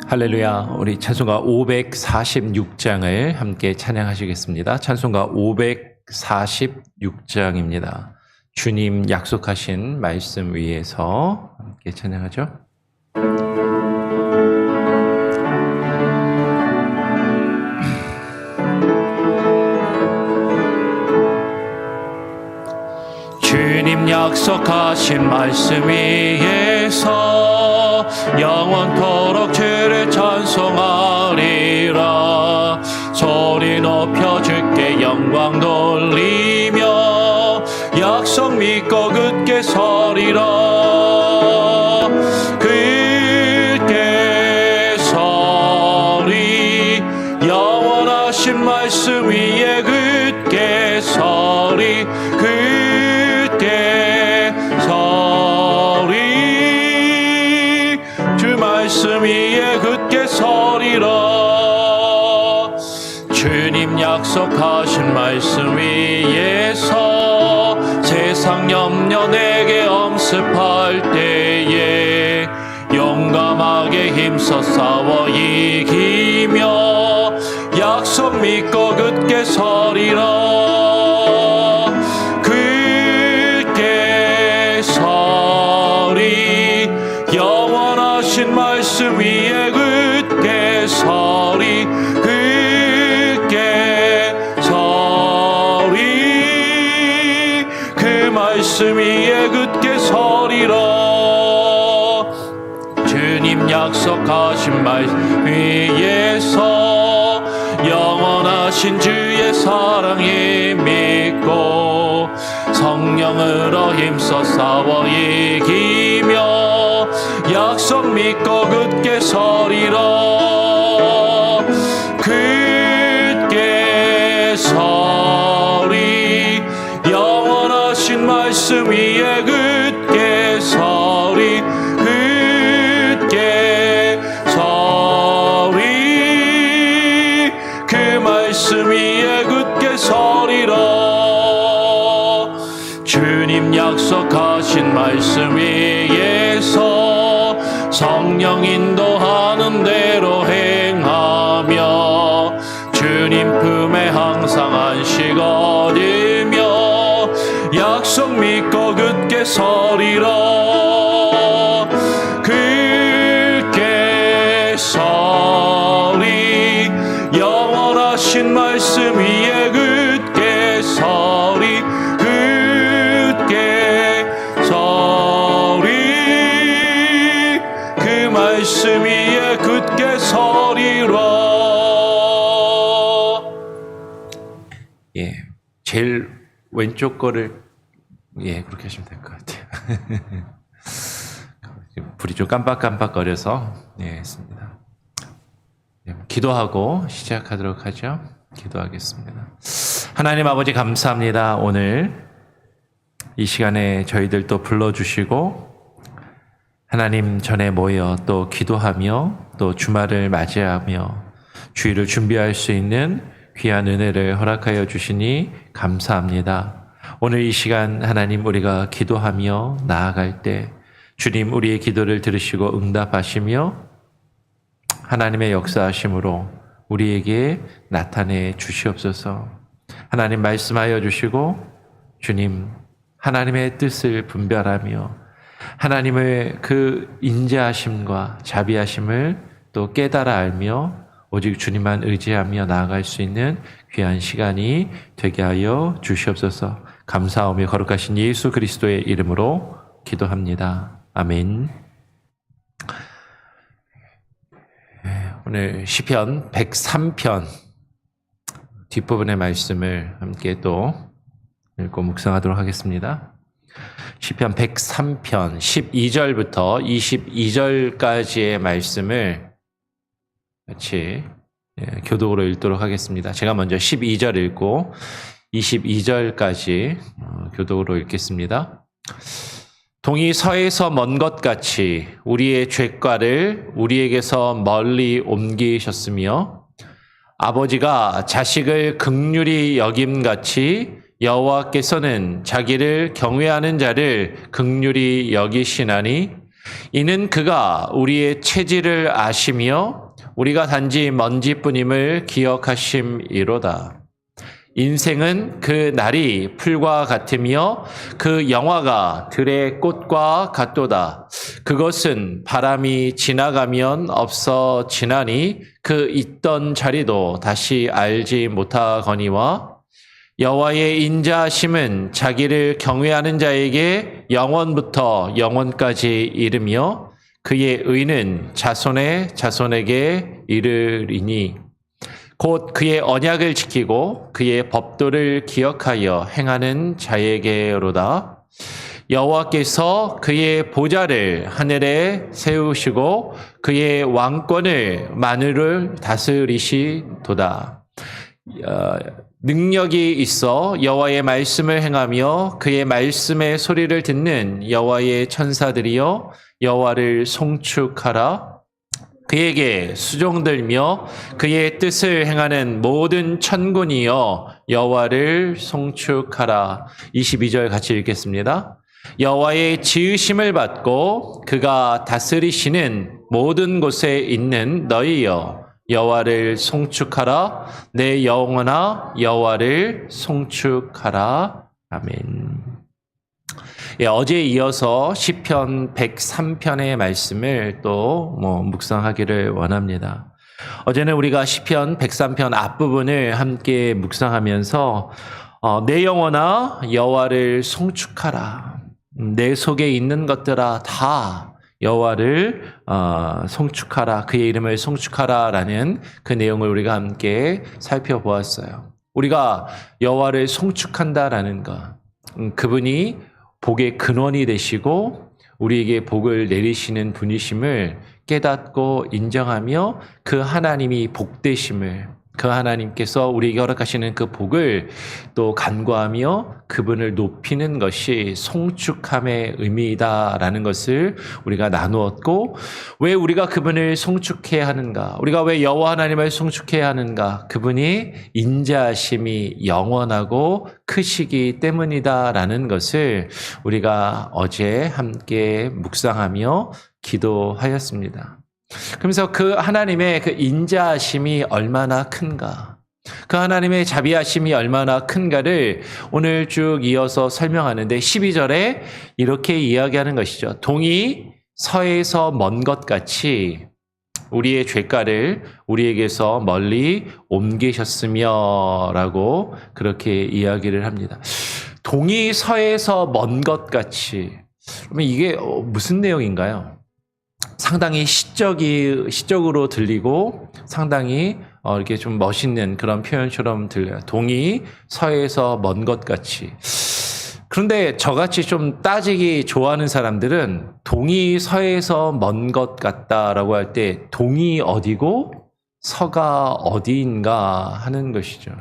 할렐루야. 우리 찬송가 546장을 함께 찬양하시겠습니다. 찬송가 546장입니다. 주님 약속하신 말씀 위에서 함께 찬양하죠. 주님 약속하신 말씀 위에서 영원토록 주를 찬송하리라. 소리 높여 주께 영광 돌리며 약속 믿고 굳게 서리라. 굳게 서리 영원하신 말씀 위에 굳게 서리. 말씀 위에 굳게 서리라. 주님 약속하신 말씀 위에서 세상 염려 내게 엄습할 때에 용감하게 힘써 싸워 이기며 약속 믿고 굳게 서리라. 굳게 서리 영원하신 말씀 위에 굳게 서리. 굳게 서리 그 말씀 위에 굳게 서리라. 주님 약속하신 말씀 위에서 영원하신 주의 사랑에 믿고 성령으로 힘써 싸워 이기며 약속 믿고 굳게 서리라. 굳게 서리 영원하신 말씀 위에 굳게 서리. 굳게 서리 그 말씀 위에 굳게 서리라. 주님 약속하신 말씀 위에서 성령 인도하는 대로 행하며 주님 품에 항상 안식 얻으며 약속 믿고 굳게 서리라. 굳게 서리 영원하신 말씀 위에 굳게 서리. 굳게 서리 그 말씀 위에 굳게 서리라. 예, 제일 왼쪽 거를 그렇게 하시면 될 것 같아요. 불이 좀 깜빡깜빡거려서 했습니다. 기도하고 시작하도록 하죠. 기도하겠습니다. 하나님 아버지 감사합니다. 오늘 이 시간에 저희들 또 불러주시고 하나님 전에 모여 또 기도하며 또 주말을 맞이하며 주일을 준비할 수 있는 귀한 은혜를 허락하여 주시니 감사합니다. 오늘 이 시간 하나님 우리가 기도하며 나아갈 때 주님 우리의 기도를 들으시고 응답하시며 하나님의 역사하심으로 우리에게 나타내 주시옵소서. 하나님 말씀하여 주시고 주님 하나님의 뜻을 분별하며 하나님의 그 인자하심과 자비하심을 또 깨달아 알며 오직 주님만 의지하며 나아갈 수 있는 귀한 시간이 되게 하여 주시옵소서. 감사하며 거룩하신 예수 그리스도의 이름으로 기도합니다. 아멘. 오늘 시편 103편 뒷부분의 말씀을 함께 또 읽고 묵상하도록 하겠습니다. 시편 103편 12절부터 22절까지의 말씀을 같이 교독으로 읽도록 하겠습니다. 제가 먼저 12절 읽고 22절까지 교독으로 읽겠습니다. 동이 서에서 먼 것 같이 우리의 죄과를 우리에게서 멀리 옮기셨으며 아버지가 자식을 긍휼히 여김같이 여호와께서는 자기를 경외하는 자를 긍휼히 여기시나니 이는 그가 우리의 체질을 아시며 우리가 단지 먼지뿐임을 기억하심이로다. 인생은 그 날이 풀과 같으며 그 영화가 들의 꽃과 같도다. 그것은 바람이 지나가면 없어지나니 그 있던 자리도 다시 알지 못하거니와 여호와의 인자하심은 자기를 경외하는 자에게 영원부터 영원까지 이르며 그의 의는 자손의 자손에게 이르리니 곧 그의 언약을 지키고 그의 법도를 기억하여 행하는 자에게로다. 여호와께서 그의 보좌를 하늘에 세우시고 그의 왕권을 만유를 다스리시도다. 능력이 있어 여호와의 말씀을 행하며 그의 말씀의 소리를 듣는 여호와의 천사들이여 여호와를 송축하라. 그에게 수종들며 그의 뜻을 행하는 모든 천군이여 여호와를 송축하라. 22절 같이 읽겠습니다. 여호와의 지으심을 받고 그가 다스리시는 모든 곳에 있는 너희여 여호와를 송축하라. 내 영혼아 여호와를 송축하라. 아멘. 예, 어제에 이어서 시편 103편의 말씀을 또 묵상하기를 원합니다. 어제는 우리가 시편 103편 앞부분을 함께 묵상하면서 내 영혼아 여호와를 송축하라. 내 속에 있는 것들아 다 여호와를 송축하라. 그의 이름을 송축하라라는 그 내용을 우리가 함께 살펴보았어요. 우리가 여호와를 송축한다라는 것, 그분이 복의 근원이 되시고 우리에게 복을 내리시는 분이심을 깨닫고 인정하며 그 하나님이 복되심을, 그 하나님께서 우리에게 허락하시는 그 복을 또 간구하며 그분을 높이는 것이 송축함의 의미이다라는 것을 우리가 나누었고, 왜 우리가 그분을 송축해야 하는가? 우리가 왜 여호와 하나님을 송축해야 하는가? 그분이 인자하심이 영원하고 크시기 때문이다라는 것을 우리가 어제 함께 묵상하며 기도하였습니다. 그러면서 그 하나님의 그 인자하심이 얼마나 큰가, 그 하나님의 자비하심이 얼마나 큰가를 오늘 쭉 이어서 설명하는데 12절에 이렇게 이야기하는 것이죠. 동이 서에서 먼 것 같이 우리의 죄가를 우리에게서 멀리 옮기셨으며 라고 그렇게 이야기를 합니다. 동이 서에서 먼 것 같이, 그러면 이게 무슨 내용인가요? 상당히 시적으로 들리고 상당히 이렇게 좀 멋있는 그런 표현처럼 들려요. 동이 서에서 먼 것 같이. 그런데 저같이 좀 따지기 좋아하는 사람들은 동이 서에서 먼 것 같다라고 할 때 동이 어디고 서가 어디인가 하는 것이죠.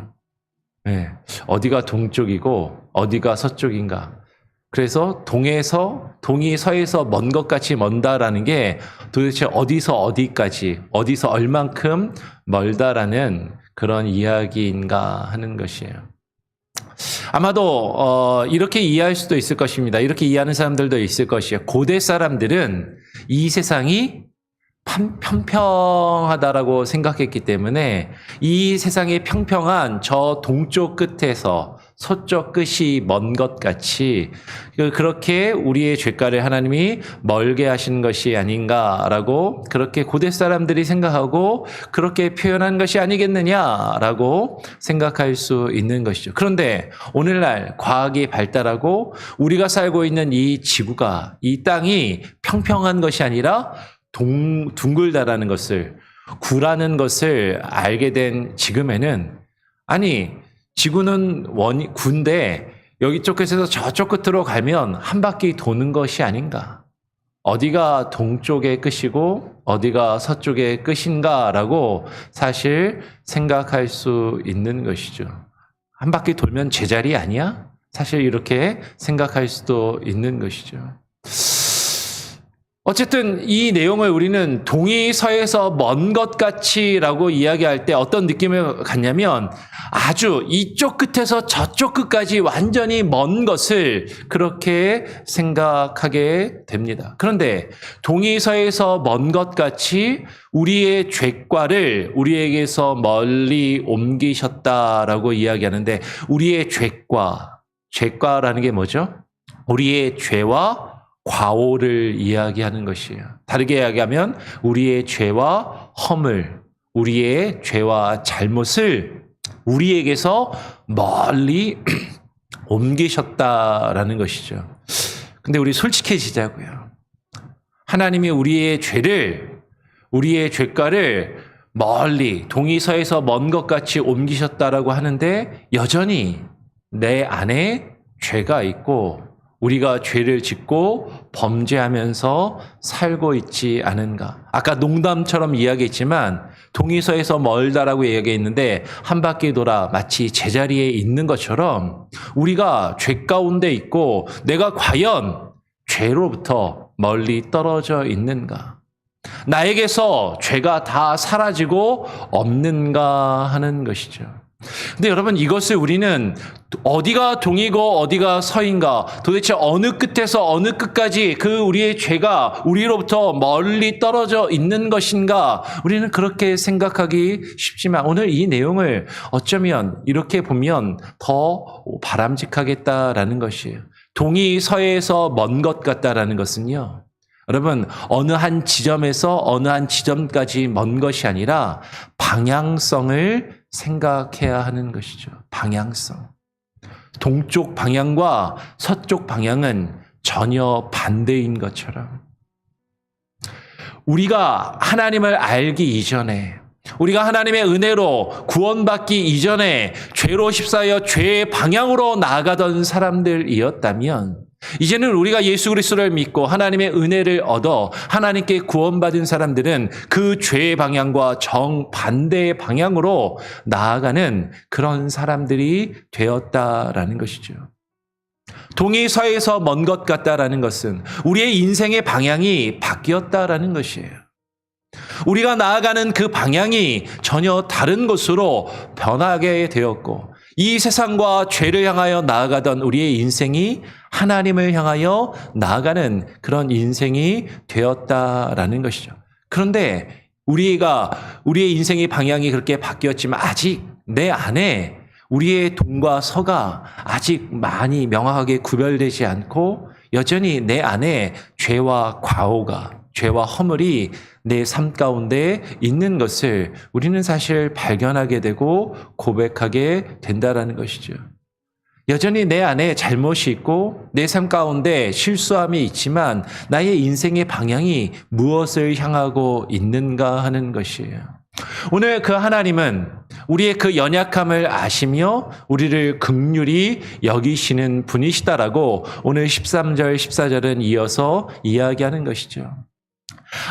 네. 어디가 동쪽이고 어디가 서쪽인가. 그래서 동이 서에서 먼 것 같이 먼다라는 게 도대체 어디서 어디까지, 어디서 얼만큼 멀다라는 그런 이야기인가 하는 것이에요. 아마도 이렇게 이해할 수도 있을 것입니다. 이렇게 이해하는 사람들도 있을 것이에요. 고대 사람들은 이 세상이 평평하다라고 생각했기 때문에 이 세상이 평평한 저 동쪽 끝에서 서쪽 끝이 먼 것 같이 그렇게 우리의 죄가를 하나님이 멀게 하신 것이 아닌가라고 그렇게 고대 사람들이 생각하고 그렇게 표현한 것이 아니겠느냐라고 생각할 수 있는 것이죠. 그런데 오늘날 과학이 발달하고 우리가 살고 있는 이 지구가, 이 땅이 평평한 것이 아니라 둥글다라는 것을, 구라는 것을 알게 된 지금에는, 아니 지구는 구인데 여기 쪽 끝에서 저쪽 끝으로 가면 한 바퀴 도는 것이 아닌가, 어디가 동쪽의 끝이고 어디가 서쪽의 끝인가라고 사실 생각할 수 있는 것이죠. 한 바퀴 돌면 제자리 아니야? 사실 이렇게 생각할 수도 있는 것이죠. 어쨌든 이 내용을 우리는 동의서에서 먼 것 같이라고 이야기할 때 어떤 느낌을 갖냐면 아주 이쪽 끝에서 저쪽 끝까지 완전히 먼 것을 그렇게 생각하게 됩니다. 그런데 동의서에서 먼 것 같이 우리의 죄과를 우리에게서 멀리 옮기셨다라고 이야기하는데 우리의 죄과라는 게 뭐죠? 우리의 죄와 과오를 이야기하는 것이에요. 다르게 이야기하면 우리의 죄와 허물, 우리의 죄와 잘못을 우리에게서 멀리 옮기셨다라는 것이죠. 근데 우리 솔직해지자고요. 하나님이 우리의 죄과를 멀리 동의서에서 먼 것 같이 옮기셨다라고 하는데 여전히 내 안에 죄가 있고 우리가 죄를 짓고 범죄하면서 살고 있지 않은가. 아까 농담처럼 이야기했지만 동의서에서 멀다라고 이야기했는데 한 바퀴 돌아 마치 제자리에 있는 것처럼 우리가 죄 가운데 있고 내가 과연 죄로부터 멀리 떨어져 있는가. 나에게서 죄가 다 사라지고 없는가 하는 것이죠. 근데 여러분 이것을 우리는 어디가 동이고 어디가 서인가 도대체 어느 끝에서 어느 끝까지 그 우리의 죄가 우리로부터 멀리 떨어져 있는 것인가 우리는 그렇게 생각하기 쉽지만 오늘 이 내용을 어쩌면 이렇게 보면 더 바람직하겠다라는 것이에요. 동이 서에서 먼 것 같다라는 것은요. 여러분 어느 한 지점에서 어느 한 지점까지 먼 것이 아니라 방향성을 생각해야 하는 것이죠. 방향성. 동쪽 방향과 서쪽 방향은 전혀 반대인 것처럼 우리가 하나님을 알기 이전에 우리가 하나님의 은혜로 구원받기 이전에 죄로 휩싸여 죄의 방향으로 나아가던 사람들이었다면 이제는 우리가 예수 그리스도를 믿고 하나님의 은혜를 얻어 하나님께 구원받은 사람들은 그 죄의 방향과 정반대의 방향으로 나아가는 그런 사람들이 되었다라는 것이죠. 동이 서에서 먼 것 같다라는 것은 우리의 인생의 방향이 바뀌었다라는 것이에요. 우리가 나아가는 그 방향이 전혀 다른 곳으로 변하게 되었고 이 세상과 죄를 향하여 나아가던 우리의 인생이 하나님을 향하여 나아가는 그런 인생이 되었다라는 것이죠. 그런데 우리의 인생의 방향이 그렇게 바뀌었지만 아직 내 안에 우리의 동과 서가 아직 많이 명확하게 구별되지 않고 여전히 내 안에 죄와 과오가 죄와 허물이 내 삶 가운데 있는 것을 우리는 사실 발견하게 되고 고백하게 된다라는 것이죠. 여전히 내 안에 잘못이 있고 내 삶 가운데 실수함이 있지만 나의 인생의 방향이 무엇을 향하고 있는가 하는 것이에요. 오늘 그 하나님은 우리의 그 연약함을 아시며 우리를 긍휼히 여기시는 분이시다라고 오늘 13절, 14절은 이어서 이야기하는 것이죠.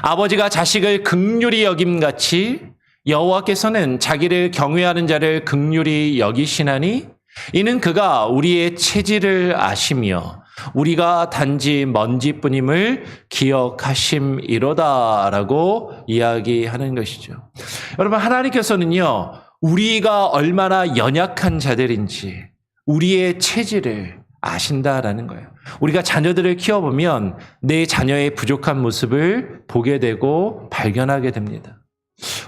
아버지가 자식을 긍휼히 여김같이 여호와께서는 자기를 경외하는 자를 긍휼히 여기시나니 이는 그가 우리의 체질을 아시며 우리가 단지 먼지뿐임을 기억하심이로다라고 이야기하는 것이죠. 여러분 하나님께서는요 우리가 얼마나 연약한 자들인지 우리의 체질을 아신다라는 거예요. 우리가 자녀들을 키워보면 내 자녀의 부족한 모습을 보게 되고 발견하게 됩니다.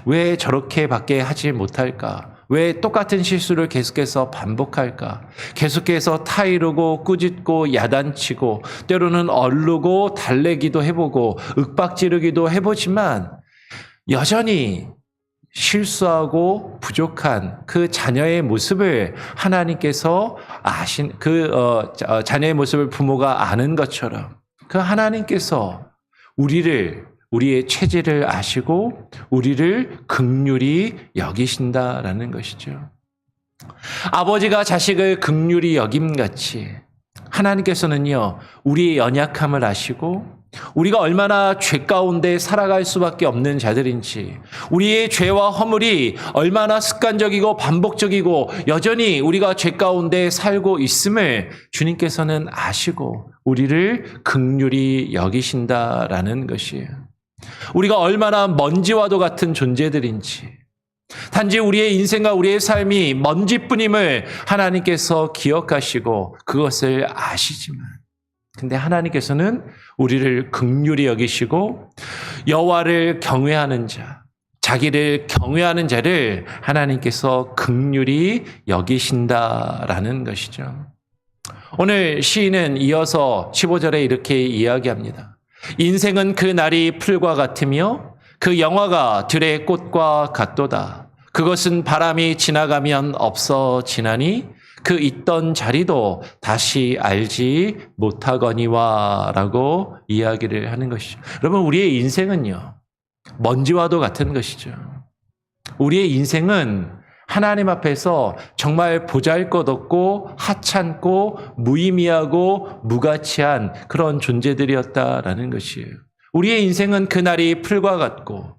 왜 저렇게밖에 하지 못할까? 왜 똑같은 실수를 계속해서 반복할까? 계속해서 타이르고 꾸짖고 야단치고 때로는 얼르고 달래기도 해보고 윽박지르기도 해보지만 여전히 실수하고 부족한 그 자녀의 모습을 하나님께서 자녀의 모습을 부모가 아는 것처럼 그 하나님께서 우리의 체질을 아시고 우리를 긍휼히 여기신다라는 것이죠. 아버지가 자식을 긍휼히 여김같이 하나님께서는요 우리의 연약함을 아시고 우리가 얼마나 죄 가운데 살아갈 수밖에 없는 자들인지, 우리의 죄와 허물이 얼마나 습관적이고 반복적이고 여전히 우리가 죄 가운데 살고 있음을 주님께서는 아시고 우리를 긍휼히 여기신다라는 것이에요. 우리가 얼마나 먼지와도 같은 존재들인지, 단지 우리의 인생과 우리의 삶이 먼지뿐임을 하나님께서 기억하시고 그것을 아시지만, 근데 하나님께서는 우리를 긍휼히 여기시고 여호와를 경외하는 자, 자기를 경외하는 자를 하나님께서 긍휼히 여기신다라는 것이죠. 오늘 시인은 이어서 15절에 이렇게 이야기합니다. 인생은 그 날이 풀과 같으며 그 영화가 들의 꽃과 같도다. 그것은 바람이 지나가면 없어지나니 그 있던 자리도 다시 알지 못하거니와 라고 이야기를 하는 것이죠. 여러분, 우리의 인생은요, 먼지와도 같은 것이죠. 우리의 인생은 하나님 앞에서 정말 보잘것없고 하찮고 무의미하고 무가치한 그런 존재들이었다라는 것이에요. 우리의 인생은 그날이 풀과 같고,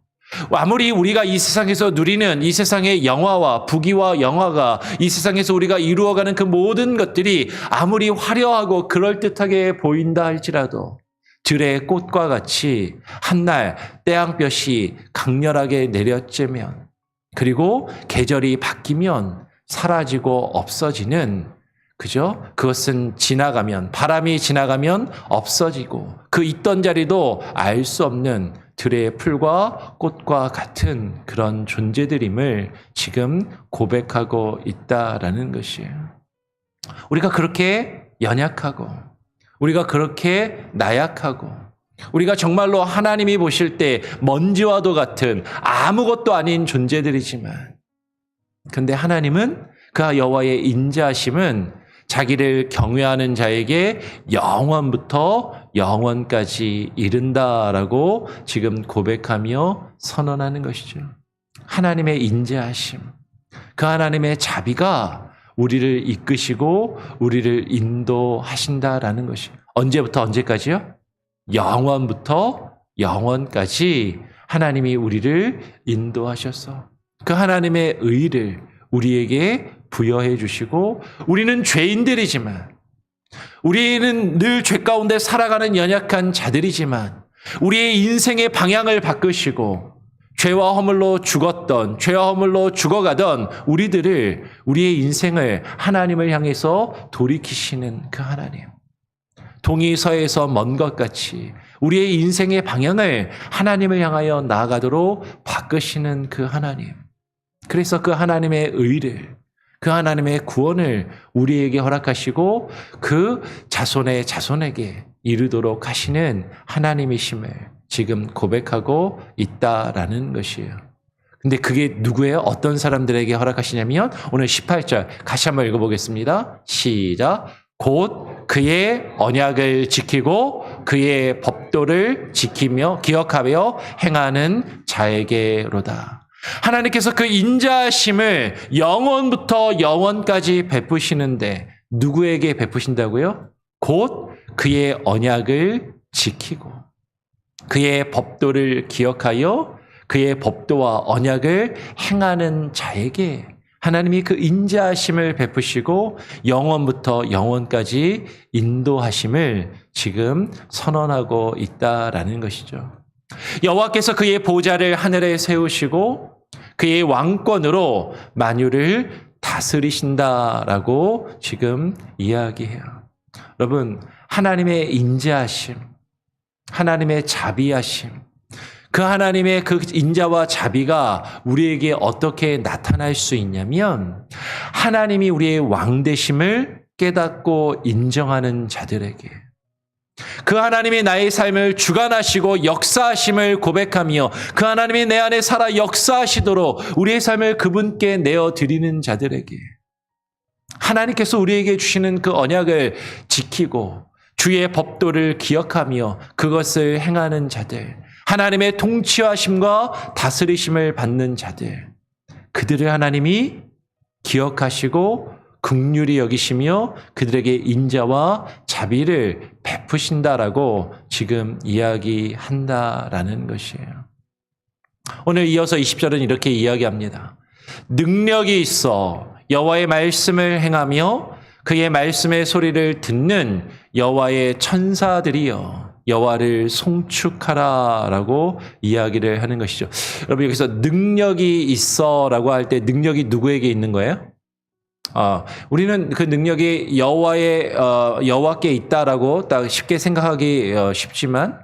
아무리 우리가 이 세상에서 누리는 이 세상의 영화와 부귀와 영화가, 이 세상에서 우리가 이루어가는 그 모든 것들이 아무리 화려하고 그럴듯하게 보인다 할지라도 들의 꽃과 같이 한날 태양볕이 강렬하게 내려쬐면, 그리고 계절이 바뀌면 사라지고 없어지는, 그죠? 그것은 지나가면, 바람이 지나가면 없어지고 그 있던 자리도 알 수 없는 들의 풀과 꽃과 같은 그런 존재들임을 지금 고백하고 있다라는 것이에요. 우리가 그렇게 연약하고, 우리가 그렇게 나약하고, 우리가 정말로 하나님이 보실 때 먼지와도 같은 아무것도 아닌 존재들이지만, 근데 하나님은 그 여호와의 인자하심은 자기를 경외하는 자에게 영원부터 영원까지 이른다라고 지금 고백하며 선언하는 것이죠. 하나님의 인자하심, 그 하나님의 자비가 우리를 이끄시고 우리를 인도하신다라는 것이, 언제부터 언제까지요? 영원부터 영원까지 하나님이 우리를 인도하셔서 그 하나님의 의를 우리에게 부여해 주시고, 우리는 죄인들이지만, 우리는 늘 죄 가운데 살아가는 연약한 자들이지만, 우리의 인생의 방향을 바꾸시고 죄와 허물로 죽었던, 죄와 허물로 죽어가던 우리들을, 우리의 인생을 하나님을 향해서 돌이키시는 그 하나님, 동이 서에서 먼 것 같이 우리의 인생의 방향을 하나님을 향하여 나아가도록 바꾸시는 그 하나님, 그래서 그 하나님의 의를, 그 하나님의 구원을 우리에게 허락하시고 그 자손의 자손에게 이르도록 하시는 하나님이심을 지금 고백하고 있다라는 것이에요. 근데 그게 누구예요? 어떤 사람들에게 허락하시냐면, 오늘 18절 같이 한번 읽어보겠습니다. 시작. 곧 그의 언약을 지키고 그의 법도를 지키며 기억하며 행하는 자에게로다. 하나님께서 그 인자하심을 영원부터 영원까지 베푸시는데 누구에게 베푸신다고요? 곧 그의 언약을 지키고 그의 법도를 기억하여 그의 법도와 언약을 행하는 자에게 하나님이 그 인자하심을 베푸시고 영원부터 영원까지 인도하심을 지금 선언하고 있다라는 것이죠. 여호와께서 그의 보좌를 하늘에 세우시고 그의 왕권으로 만유를 다스리신다라고 지금 이야기해요. 여러분, 하나님의 인자하심, 하나님의 자비하심, 그 하나님의 그 인자와 자비가 우리에게 어떻게 나타날 수 있냐면, 하나님이 우리의 왕되심을 깨닫고 인정하는 자들에게, 그 하나님이 나의 삶을 주관하시고 역사하심을 고백하며 그 하나님이 내 안에 살아 역사하시도록 우리의 삶을 그분께 내어드리는 자들에게, 하나님께서 우리에게 주시는 그 언약을 지키고 주의 법도를 기억하며 그것을 행하는 자들, 하나님의 통치하심과 다스리심을 받는 자들, 그들을 하나님이 기억하시고 긍휼히 여기시며 그들에게 인자와 자비를 베푸신다라고 지금 이야기한다라는 것이에요. 오늘 이어서 20절은 이렇게 이야기합니다. 능력이 있어 여호와의 말씀을 행하며 그의 말씀의 소리를 듣는 여호와의 천사들이여 여호와를 송축하라라고 이야기를 하는 것이죠. 여러분 여기서 능력이 있어라고 할 때 능력이 누구에게 있는 거예요? 우리는 그 능력이 여호와께 있다라고 딱 쉽게 생각하기 쉽지만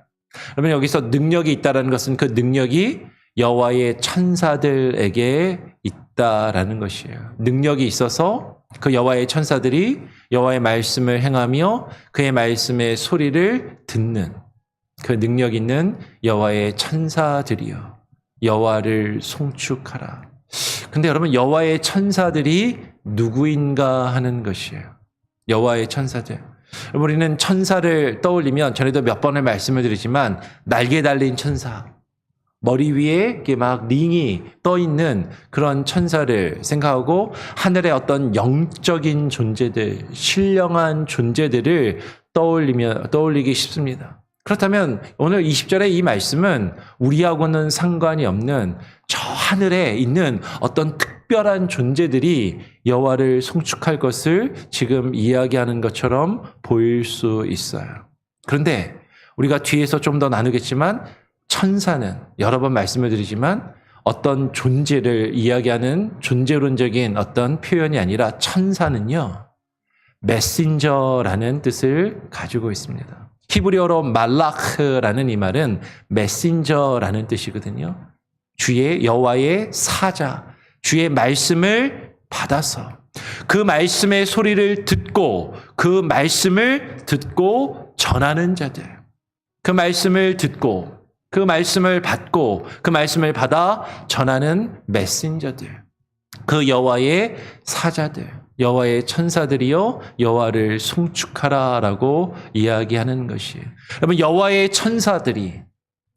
여러분 여기서 능력이 있다라는 것은 그 능력이 여호와의 천사들에게 있다라는 것이에요. 능력이 있어서 그 여호와의 천사들이 여호와의 말씀을 행하며 그의 말씀의 소리를 듣는 그 능력 있는 여호와의 천사들이여 여호와를 송축하라. 근데 여러분 여호와의 천사들이 누구인가 하는 것이에요. 여호와의 천사들. 우리는 천사를 떠올리면 전에도 몇 번을 말씀을 드리지만 날개 달린 천사, 머리 위에 이렇게 막 링이 떠 있는 그런 천사를 생각하고 하늘의 어떤 영적인 존재들, 신령한 존재들을 떠올리기 쉽습니다. 그렇다면 오늘 20절의 이 말씀은 우리하고는 상관이 없는 저 하늘에 있는 어떤 특별한 존재들이 여호와를 송축할 것을 지금 이야기하는 것처럼 보일 수 있어요. 그런데 우리가 뒤에서 좀 더 나누겠지만 천사는 여러 번 말씀을 드리지만 어떤 존재를 이야기하는 존재론적인 어떤 표현이 아니라 천사는요. 메신저라는 뜻을 가지고 있습니다. 히브리어로 말라크라는 이 말은 메신저라는 뜻이거든요. 주의 여호와의 사자, 주의 말씀을 받아서 그 말씀의 소리를 듣고 그 말씀을 듣고 전하는 자들, 그 말씀을 듣고 그 말씀을 받고 그 말씀을 받아 전하는 메신저들, 그 여호와의 사자들, 여호와의 천사들이여 여호와를 송축하라라고 이야기하는 것이에요. 여러분 여호와의 천사들이,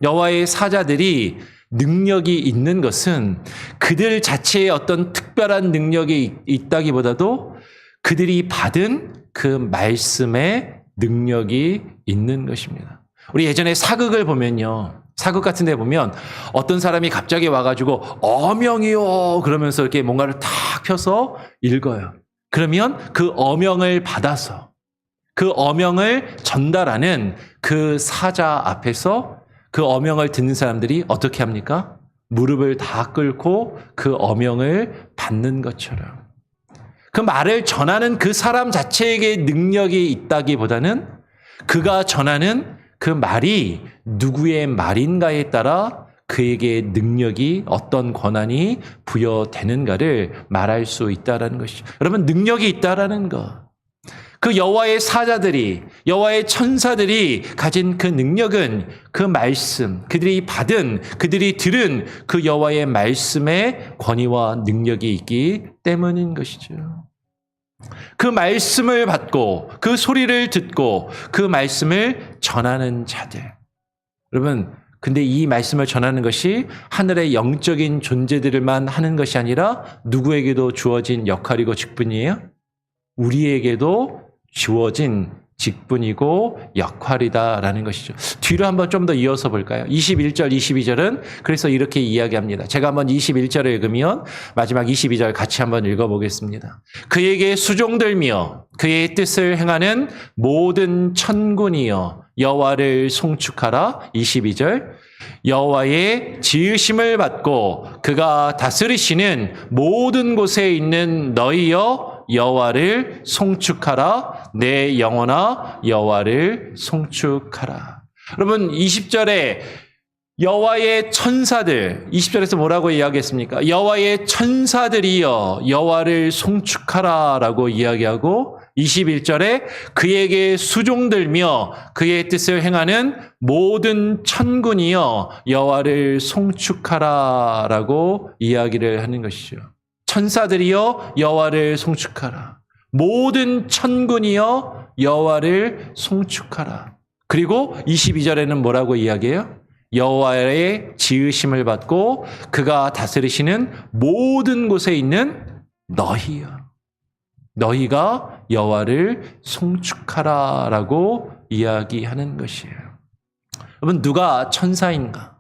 여호와의 사자들이 능력이 있는 것은 그들 자체의 어떤 특별한 능력이 있다기보다도 그들이 받은 그 말씀의 능력이 있는 것입니다. 우리 예전에 사극을 보면요. 사극 같은 데 보면 어떤 사람이 갑자기 와가지고 어명이요 그러면서 이렇게 뭔가를 탁 펴서 읽어요. 그러면 그 어명을 받아서 그 어명을 전달하는 그 사자 앞에서 그 어명을 듣는 사람들이 어떻게 합니까? 무릎을 다 꿇고 그 어명을 받는 것처럼. 그 말을 전하는 그 사람 자체에게 능력이 있다기보다는 그가 전하는 그 말이 누구의 말인가에 따라 그에게 능력이 어떤 권한이 부여되는가를 말할 수 있다는 것이죠. 여러분 능력이 있다라는 것. 그 여호와의 사자들이, 여호와의 천사들이 가진 그 능력은 그 말씀, 그들이 받은, 그들이 들은 그 여호와의 말씀의 권위와 능력이 있기 때문인 것이죠. 그 말씀을 받고 그 소리를 듣고 그 말씀을 전하는 자들. 여러분, 근데 이 말씀을 전하는 것이 하늘의 영적인 존재들만 하는 것이 아니라 누구에게도 주어진 역할이고 직분이에요? 우리에게도 주어진 직분이고 역할이다라는 것이죠. 뒤로 한번 좀 더 이어서 볼까요? 21절, 22절은 그래서 이렇게 이야기합니다. 제가 한번 21절을 읽으면 마지막 22절 같이 한번 읽어보겠습니다. 그에게 수종들며 그의 뜻을 행하는 모든 천군이여 여호와를 송축하라. 22절 여호와의 지으심을 받고 그가 다스리시는 모든 곳에 있는 너희여 여호와를 송축하라. 내 영혼아 여호와를 송축하라. 여러분 20절에 여호와의 천사들, 20절에서 뭐라고 이야기했습니까? 여호와의 천사들이여 여호와를 송축하라라고 이야기하고 21절에 그에게 수종들며 그의 뜻을 행하는 모든 천군이여 여호와를 송축하라라고 이야기를 하는 것이죠. 천사들이여 여호와를 송축하라. 모든 천군이여 여호와를 송축하라. 그리고 22절에는 뭐라고 이야기해요? 여호와의 지으심을 받고 그가 다스리시는 모든 곳에 있는 너희여. 너희가 여호와를 송축하라라고 이야기하는 것이에요. 여러분, 누가 천사인가?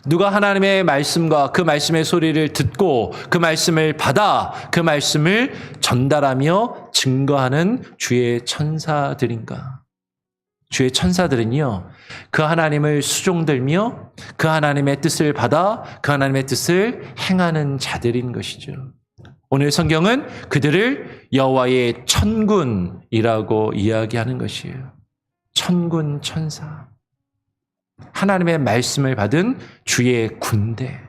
누가 하나님의 말씀과 그 말씀의 소리를 듣고 그 말씀을 받아 그 말씀을 전달하며 증거하는 주의 천사들인가? 주의 천사들은요, 그 하나님을 수종들며 그 하나님의 뜻을 받아 그 하나님의 뜻을 행하는 자들인 것이죠. 오늘 성경은 그들을 여호와의 천군이라고 이야기하는 것이에요. 천군 천사. 하나님의 말씀을 받은 주의 군대.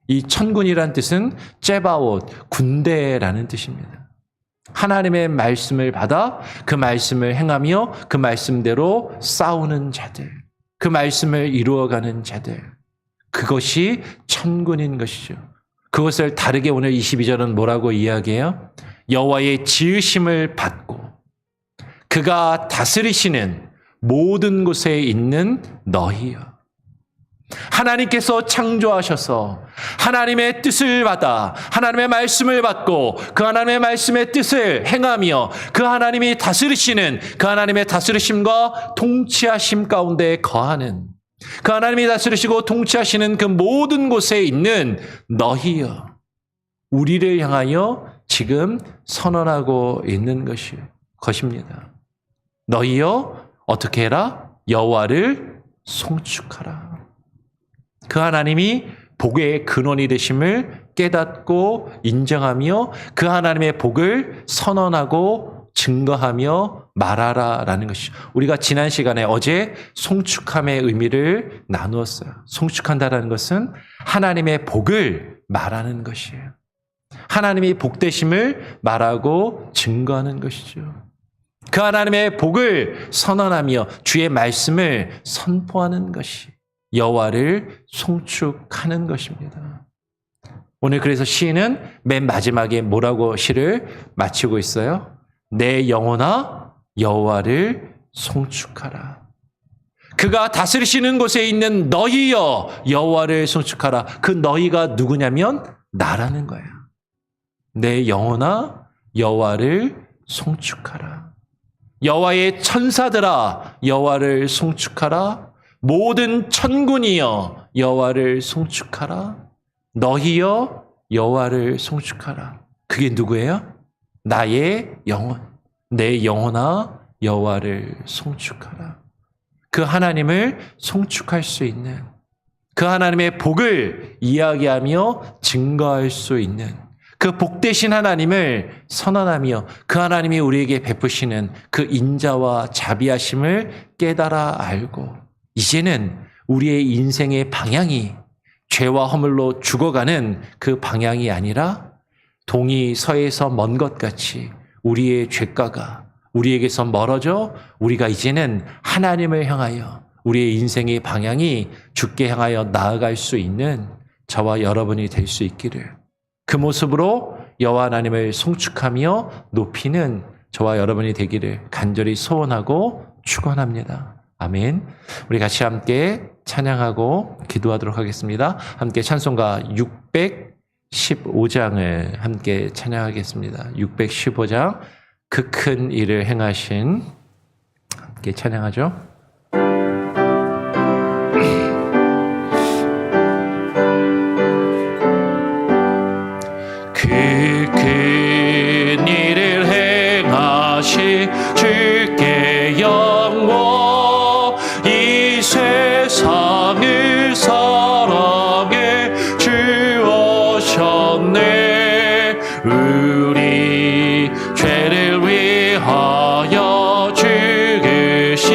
이 천군이란 뜻은 제바옷, 군대라는 뜻입니다. 하나님의 말씀을 받아 그 말씀을 행하며 그 말씀대로 싸우는 자들, 그 말씀을 이루어가는 자들, 그것이 천군인 것이죠. 그것을 다르게 오늘 22절은 뭐라고 이야기해요? 여호와의 지으심을 받고 그가 다스리시는 모든 곳에 있는 너희여. 하나님께서 창조하셔서 하나님의 뜻을 받아 하나님의 말씀을 받고 그 하나님의 말씀의 뜻을 행하며 그 하나님이 다스리시는 그 하나님의 다스리심과 통치하심 가운데 거하는 그 하나님이 다스리시고 통치하시는 그 모든 곳에 있는 너희여. 우리를 향하여 지금 선언하고 있는 것입니다. 너희여 어떻게 해라? 여호와를 송축하라. 그 하나님이 복의 근원이 되심을 깨닫고 인정하며 그 하나님의 복을 선언하고 증거하며 말하라라는 것이죠. 우리가 지난 시간에 어제 송축함의 의미를 나누었어요. 송축한다라는 것은 하나님의 복을 말하는 것이에요. 하나님이 복되심을 말하고 증거하는 것이죠. 그 하나님의 복을 선언하며 주의 말씀을 선포하는 것이 여호와를 송축하는 것입니다. 오늘 그래서 시인은 맨 마지막에 뭐라고 시를 마치고 있어요? 내 영혼아 여호와를 송축하라. 그가 다스리시는 곳에 있는 너희여 여호와를 송축하라. 그 너희가 누구냐면 나라는 거야. 내 영혼아 여호와를 송축하라. 여호와의 천사들아 여호와를 송축하라. 모든 천군이여 여호와를 송축하라. 너희여 여호와를 송축하라. 그게 누구예요? 나의 영혼, 내 영혼아 여호와를 송축하라. 그 하나님을 송축할 수 있는, 그 하나님의 복을 이야기하며 증거할 수 있는, 그 복되신 하나님을 선언하며 그 하나님이 우리에게 베푸시는 그 인자와 자비하심을 깨달아 알고 이제는 우리의 인생의 방향이 죄와 허물로 죽어가는 그 방향이 아니라 동이 서에서 먼 것 같이 우리의 죄가가 우리에게서 멀어져 우리가 이제는 하나님을 향하여 우리의 인생의 방향이 주께 향하여 나아갈 수 있는 저와 여러분이 될 수 있기를, 그 모습으로 여호와 하나님을 송축하며 높이는 저와 여러분이 되기를 간절히 소원하고 축원합니다. 아멘. 우리 같이 함께 찬양하고 기도하도록 하겠습니다. 함께 찬송가 615장을 함께 찬양하겠습니다. 615장 그 큰 일을 행하신, 함께 찬양하죠. 그 큰 일을 행하신 주께 영광, 이 세상을 사랑해 주오셨네. 우리 죄를 위하여 죽으시소.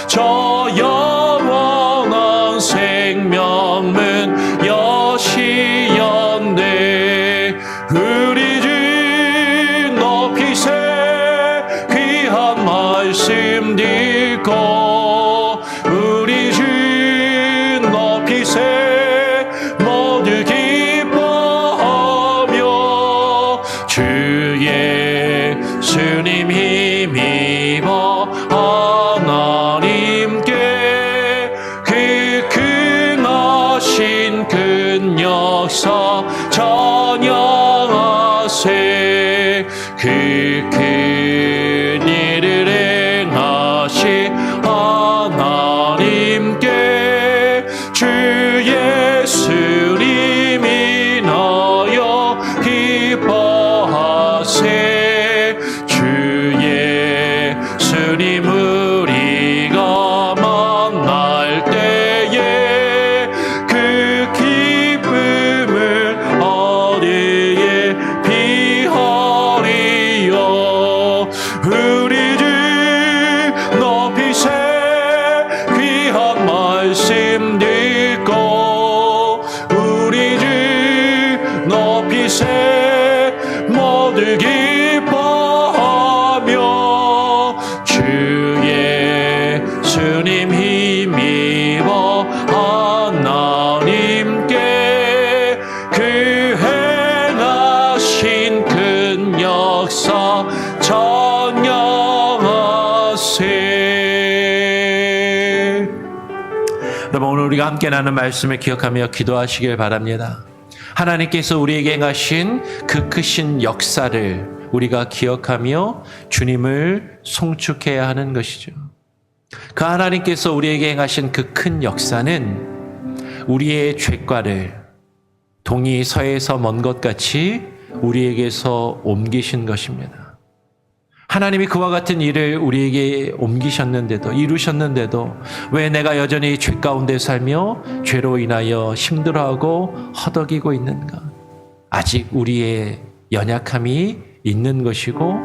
저 영원한 생명은 여시였네. 우리 주 높이세 귀한 말씀 듣고, 우리 주 높이세 모두 기뻐하며 주 예수님 힘입어 하나님께 그 큰하신 큰 역사 찬양하세. 우리 주 높이세 귀한 말씀 듣고 우리 주 높이세 모두 기뻐하며 주 예수님 힘입어 하나님께 그 행하신 큰 역사 찬양하세. 여러분, 오늘 우리가 함께 나눈 말씀을 기억하며 기도하시길 바랍니다. 하나님께서 우리에게 행하신 그 크신 역사를 우리가 기억하며 주님을 송축해야 하는 것이죠. 그 하나님께서 우리에게 행하신 그 큰 역사는 우리의 죄과를 동이 서에서 먼 것 같이 우리에게서 옮기신 것입니다. 하나님이 그와 같은 일을 우리에게 옮기셨는데도, 이루셨는데도 왜 내가 여전히 죄 가운데 살며 죄로 인하여 힘들어하고 허덕이고 있는가? 아직 우리의 연약함이 있는 것이고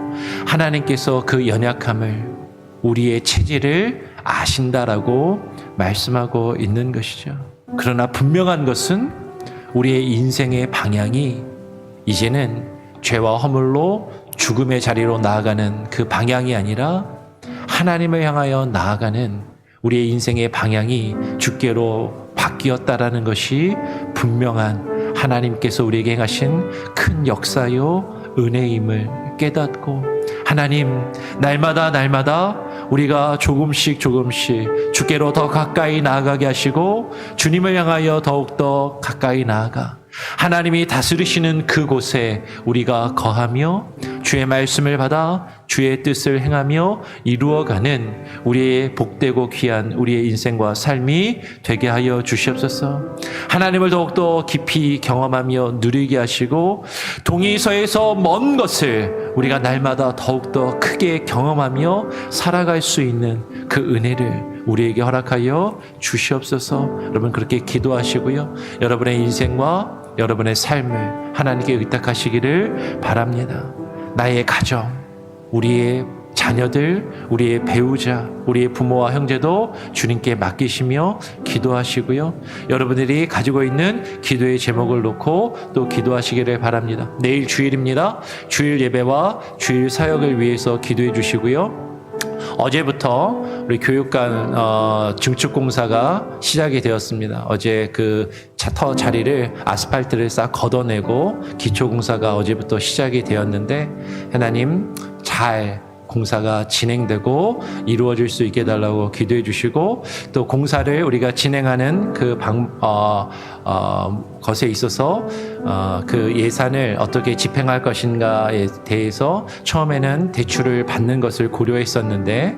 하나님께서 그 연약함을, 우리의 체질을 아신다라고 말씀하고 있는 것이죠. 그러나 분명한 것은 우리의 인생의 방향이 이제는 죄와 허물로 죽음의 자리로 나아가는 그 방향이 아니라 하나님을 향하여 나아가는 우리의 인생의 방향이 주께로 바뀌었다라는 것이 분명한 하나님께서 우리에게 행하신 큰 역사요 은혜임을 깨닫고, 하나님, 날마다 우리가 조금씩 주께로 더 가까이 나아가게 하시고 주님을 향하여 더욱더 가까이 나아가 하나님이 다스리시는 그곳에 우리가 거하며 주의 말씀을 받아 주의 뜻을 행하며 이루어가는 우리의 복되고 귀한 우리의 인생과 삶이 되게 하여 주시옵소서. 하나님을 더욱더 깊이 경험하며 누리게 하시고 동이서에서 먼 것을 우리가 날마다 더욱더 크게 경험하며 살아갈 수 있는 그 은혜를 우리에게 허락하여 주시옵소서. 여러분, 그렇게 기도하시고요, 여러분의 인생과 여러분의 삶을 하나님께 의탁하시기를 바랍니다. 나의 가정, 우리의 자녀들, 우리의 배우자, 우리의 부모와 형제도 주님께 맡기시며 기도하시고요, 여러분들이 가지고 있는 기도의 제목을 놓고 또 기도하시기를 바랍니다. 내일 주일입니다. 주일 예배와 주일 사역을 위해서 기도해 주시고요, 어제부터 우리 교육관 증축공사가 시작이 되었습니다. 어제 그 터 자리를 아스팔트를 싹 걷어내고 기초공사가 어제부터 시작이 되었는데 하나님 잘 공사가 진행되고 이루어질 수 있게 해달라고 기도해 주시고, 또 공사를 우리가 진행하는 그 것에 있어서 그 예산을 어떻게 집행할 것인가에 대해서 처음에는 대출을 받는 것을 고려했었는데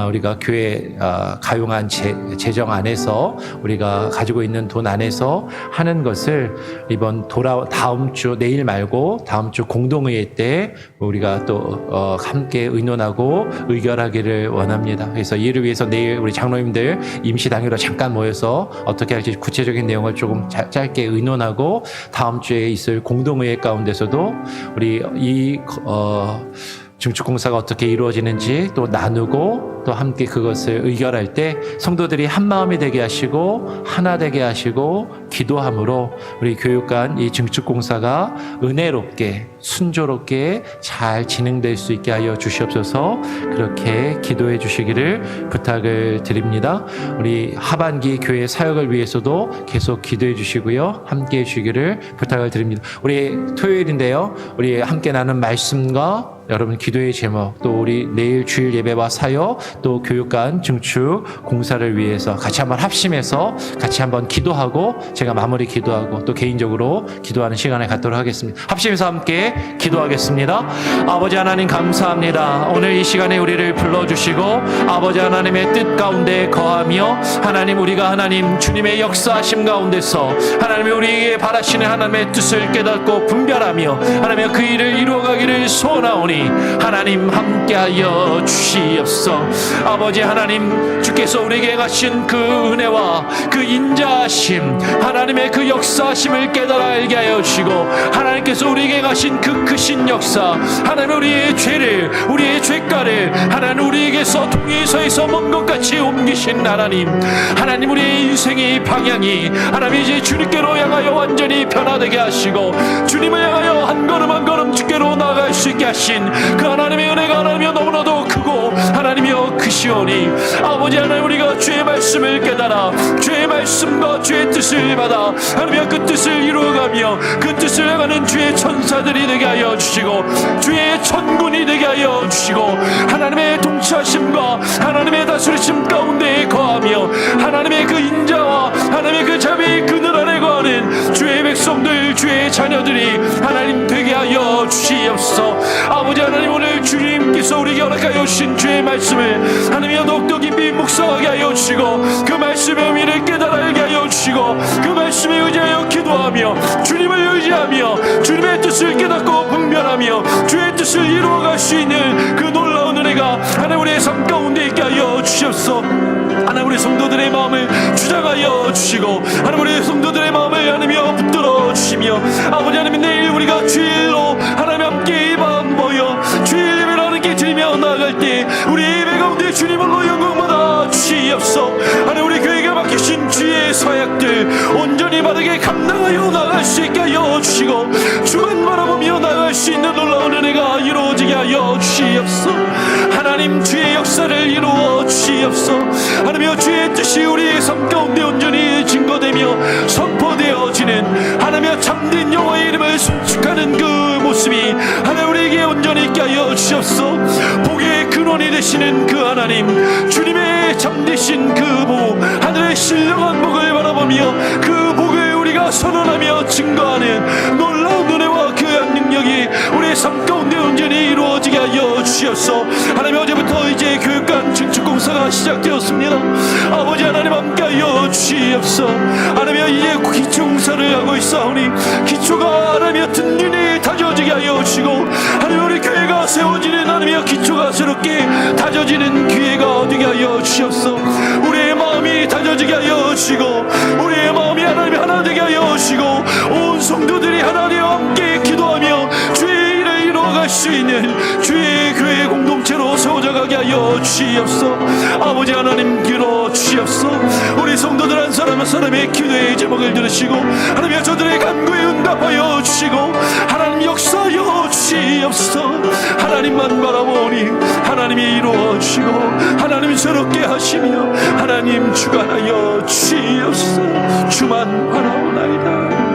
우리가 교회 가용한 재정 안에서 우리가 가지고 있는 돈 안에서 하는 것을 이번 다음 주, 내일 말고 다음 주 공동회의 때 우리가 또 함께 의논하고 의결하기를 원합니다. 그래서 이를 위해서 내일 우리 장로님들 임시당회로 잠깐 모여서 어떻게 할지 구체적인 내용을 조금 짧게 의논하고 다음 주에 있을 공동회의 가운데서도 우리 이 증축공사가 어떻게 이루어지는지 또 나누고 또 함께 그것을 의결할 때 성도들이 한 마음이 되게 하시고 하나 되게 하시고 기도함으로 우리 교육관 이 증축공사가 은혜롭게 순조롭게 잘 진행될 수 있게 하여 주시옵소서. 그렇게 기도해 주시기를 부탁을 드립니다. 우리 하반기 교회 사역을 위해서도 계속 기도해 주시고요, 함께 해 주시기를 부탁을 드립니다. 우리 토요일인데요, 우리 함께 나눈 말씀과 여러분 기도의 제목, 또 우리 내일 주일 예배와 사역, 또 교육관 증축 공사를 위해서 같이 한번 합심해서 같이 한번 기도하고 제가 마무리 기도하고 또 개인적으로 기도하는 시간을 갖도록 하겠습니다. 합심해서 함께 기도하겠습니다. 아버지 하나님 감사합니다. 오늘 이 시간에 우리를 불러주시고 아버지 하나님의 뜻 가운데 거하며 하나님, 우리가 하나님 주님의 역사하심 가운데서 하나님이 우리에게 바라시는 하나님의 뜻을 깨닫고 분별하며 하나님의 그 일을 이루어가기를 소원하오니 하나님 함께하여 주시옵소서. 아버지 하나님, 주께서 우리에게 행하신 그 은혜와 그 인자하심, 하나님의 그 역사하심을 깨달아 알게 하여 주시고 하나님께서 우리에게 행하신 그 크신 역사, 하나님 우리의 죄를, 우리의 죄가 죄가를 하나님 우리에게서 동에서에서 먼 것 같이 옮기신 하나님, 하나님 우리의 인생의 방향이 하나님 이제 주님께로 향하여 완전히 변화되게 하시고 주님을 향하여 한 걸음 한 걸음 주께로 나아갈 수 있게 하신 그 하나님의 은혜가 하나님이여 너무나도 크고 하나님이여 크시오니 아버지 하나님, 우리가 주의 말씀을 깨달아 주의 말씀과 주의 뜻을 받아 하나님이여 그 뜻을 이루어가며 그 뜻을 향하는 주의 천사들이 되게 하여 주시고 주의 천군이 되게 하여 주시고 하나님의 통치하심과 하나님의 다스리심 가운데 거하며 하나님의 그 인자와 하나님의 그 자비의 그늘 아래 거하는 주의 백성들, 주의 자녀들이 하나님 되게 하여 주시옵소서. 아버지 하나님, 오늘 주님께서 우리에게 허락하여 주신 주의 말씀을 하나님이여 더욱더 깊이 묵상하게 하여 주시고 그 말씀의 의미를 깨달아 알게 하여 주시고 그 말씀에 의지하여 기도하며 주님을 의지하며 주님의 뜻을 깨닫고 분별하며 주의 뜻을 이루어갈 수 있는 그 놀라운 은혜가 하나님 우리의 삶 가운데 있게 하여 주시옵소서. 하나님 우리 성도들의 마음을 주장하여 주시고 하나님 우리 성도들의 마음을 하나님이여 붙들어 주시며 아버지 하나님, 내일 우리가 주일로 하나님 함께 이 밤 모여 주일 예배를 하나님께 드리며 나아갈 때 우리 예배 가운데 주님으로 영광받아 주시옵소서. 하나님 우리 교회가 맡기신 주의 사역들 온전히 바르게 감당하여 나갈 수 있게 하여 주시고 주만 바라보며 나갈 수 있는 놀라운 은혜가 이루어지게 하여 주시옵소서. 하나님 주의 역사를 이루어 주시옵소서. 하나님이여 주의 뜻이 우리의 삶 가운데 온전히 증거되며 선포되어지는 하나님이여 참된 여호와의 이름을 순축하는 그 모습이 하나님 우리에게 온전히 있게 하여 주시옵소서. 복의 근원이 되시는 그 하나님, 주님의 참되신 그 복, 하늘의 신령한 복을 바라보며 그 복을 우리가 선언하며 증거하는 놀라운 은혜와 교양 능력이 우리의 삶 가운데 온전히 이루어지게 하여 주시옵소서. 하나님, 어제부터 이제 교육관 증축공사가 시작되었습니다. 아버지 하나님 함께하여 주시옵소서. 하나님 이제 기초공사를 하고 있사오니 기초가 하나님 든든히 다져지게 하여 주시고 하나님 우리 교회가 세워지는 하나님의 기초가 새롭게 다져지는 기회가 되게 하여 주시옵소서. 우리의 마음이 다져지게 하여 주시고 우리의 마음이 하나님 하나 되게 하여 주시고 온 성도들이 하나님과 함께 기도하며 주의 일을 이루어갈 수 있는 주의 교회 공동체로 세워져가게 하여 주시옵소서. 아버지 하나님 기도 주시옵소서. 우리 성도들 한 사람 한 사람의 기도의 제목을 들으시고 하나님 저들의 간구에 응답하여 주시고 하나님 역사하여 주시옵소서. 하나님만 바라보니 하나님이 이루어 주시고 하나님 새롭게 하시며 하나님 주관하여 주시옵소서. 주만 바라오나이다.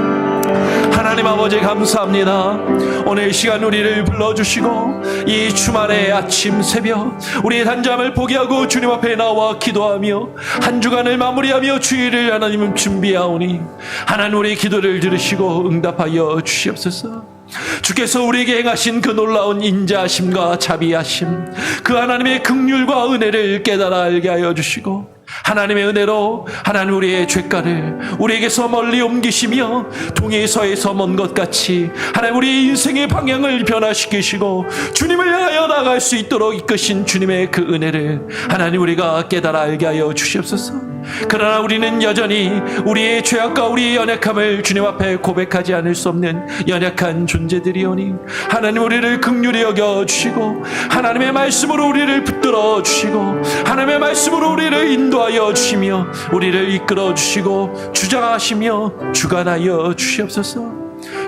하나님 아버지 감사합니다. 오늘 이 시간 우리를 불러주시고 이 주말의 아침 새벽 우리의 단잠을 포기하고 주님 앞에 나와 기도하며 한 주간을 마무리하며 주일을 하나님 준비하오니 하나님 우리의 기도를 들으시고 응답하여 주시옵소서. 주께서 우리에게 행하신 그 놀라운 인자하심과 자비하심, 그 하나님의 긍휼과 은혜를 깨달아 알게 하여 주시고 하나님의 은혜로 하나님 우리의 죄가를 우리에게서 멀리 옮기시며 동에서에서 먼 것 같이 하나님 우리의 인생의 방향을 변화시키시고 주님을 향하여 나갈 수 있도록 이끄신 주님의 그 은혜를 하나님 우리가 깨달아 알게 하여 주시옵소서. 그러나 우리는 여전히 우리의 죄악과 우리의 연약함을 주님 앞에 고백하지 않을 수 없는 연약한 존재들이오니 하나님 우리를 긍휼히 여겨주시고 하나님의 말씀으로 우리를 붙들어 주시고 하나님의 말씀으로 우리를 인도하여 주시며 우리를 이끌어 주시고 주장하시며 주관하여 주시옵소서.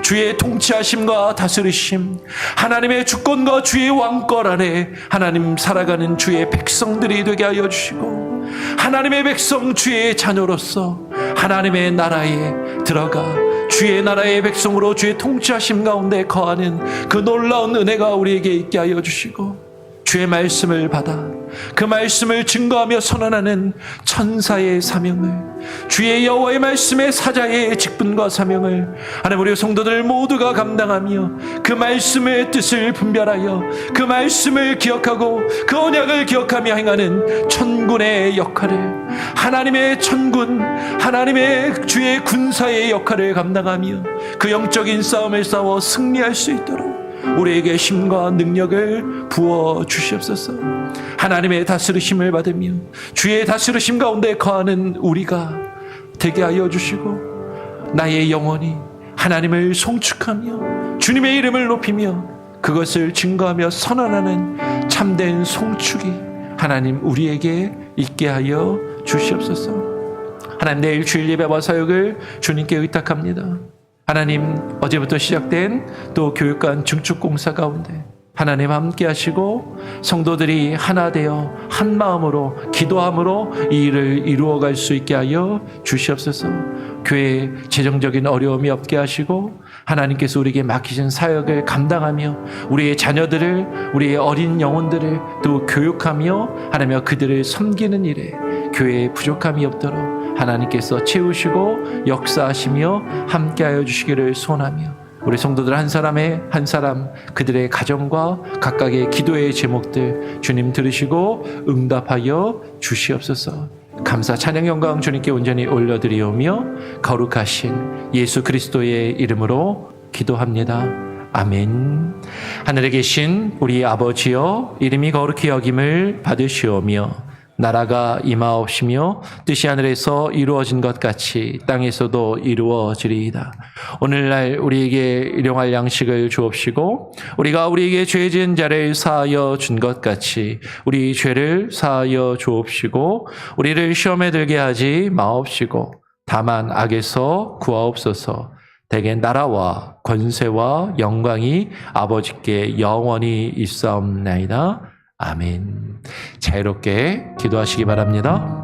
주의 통치하심과 다스리심, 하나님의 주권과 주의 왕권 아래 하나님 살아가는 주의 백성들이 되게 하여 주시고 하나님의 백성 주의 자녀로서 하나님의 나라에 들어가 주의 나라의 백성으로 주의 통치하심 가운데 거하는 그 놀라운 은혜가 우리에게 있게 하여 주시고 주의 말씀을 받아 그 말씀을 증거하며 선언하는 천사의 사명을, 주의 여호와의 말씀의 사자의 직분과 사명을 하나님 우리 성도들 모두가 감당하며 그 말씀의 뜻을 분별하여 그 말씀을 기억하고 그 언약을 기억하며 행하는 천군의 역할을, 하나님의 천군, 하나님의 주의 군사의 역할을 감당하며 그 영적인 싸움을 싸워 승리할 수 있도록 우리에게 힘과 능력을 부어 주시옵소서. 하나님의 다스리심을 받으며 주의 다스리심 가운데 거하는 우리가 되게 하여 주시고 나의 영혼이 하나님을 송축하며 주님의 이름을 높이며 그것을 증거하며 선언하는 참된 송축이 하나님 우리에게 있게 하여 주시옵소서. 하나님, 내일 주일 예배와 사역을 주님께 의탁합니다. 하나님, 어제부터 시작된 또 교육관 증축 공사 가운데 하나님 함께 하시고 성도들이 하나 되어 한 마음으로 기도함으로 이 일을 이루어갈 수 있게 하여 주시옵소서. 교회에 재정적인 어려움이 없게 하시고 하나님께서 우리에게 맡기신 사역을 감당하며 우리의 자녀들을, 우리의 어린 영혼들을 또 교육하며 하나님 그들을 섬기는 일에 교회에 부족함이 없도록 하나님께서 채우시고 역사하시며 함께하여 주시기를 소원하며 우리 성도들 한 사람에 한 사람 그들의 가정과 각각의 기도의 제목들 주님 들으시고 응답하여 주시옵소서. 감사 찬양 영광 주님께 온전히 올려드리오며 거룩하신 예수 그리스도의 이름으로 기도합니다. 아멘. 하늘에 계신 우리 아버지여, 이름이 거룩히 여김을 받으시오며 나라가 임하옵시며 뜻이 하늘에서 이루어진 것 같이 땅에서도 이루어지리이다. 오늘날 우리에게 일용할 양식을 주옵시고 우리가 우리에게 죄 지은 자를 사하여 준 것 같이 우리 죄를 사하여 주옵시고 우리를 시험에 들게 하지 마옵시고 다만 악에서 구하옵소서. 대개 나라와 권세와 영광이 아버지께 영원히 있사옵나이다. 아멘. 자유롭게 기도하시기 바랍니다.